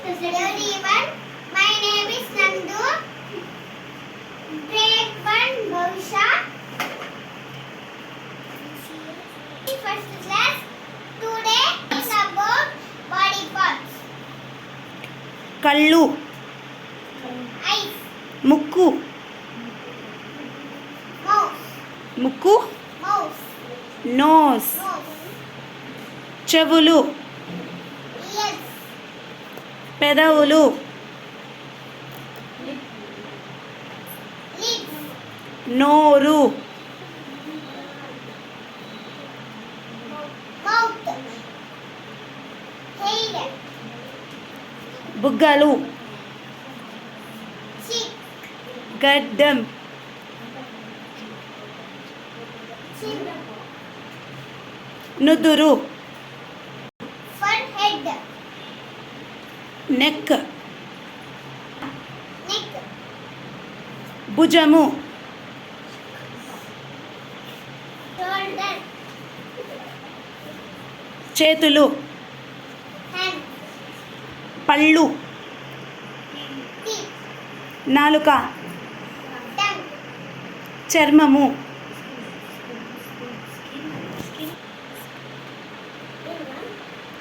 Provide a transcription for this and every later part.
everyone. My name is Nandu. Grade 1 Bhavisha. First class. Today is about body parts. కళ్ళు, Eyes. ముక్కు, Mouth. ముక్కు, Mouth. Nose, Nose. చెవులు, Ears. పెదవులు, Lips. నోరు, Mouth. Hair. బుగ్గలు, Cheek. గడ్డం, Chin. నుదురు, Forehead. Neck, Neck. భుజము, Shoulder. చేతులు, Hand. పళ్ళు, Teeth. నాలుక, Tongue. చర్మము,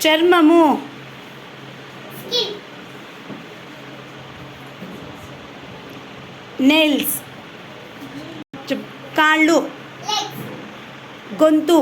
చర్మము, Skin. నెయిల్స్, కాళ్ళు, Legs. గొంతు,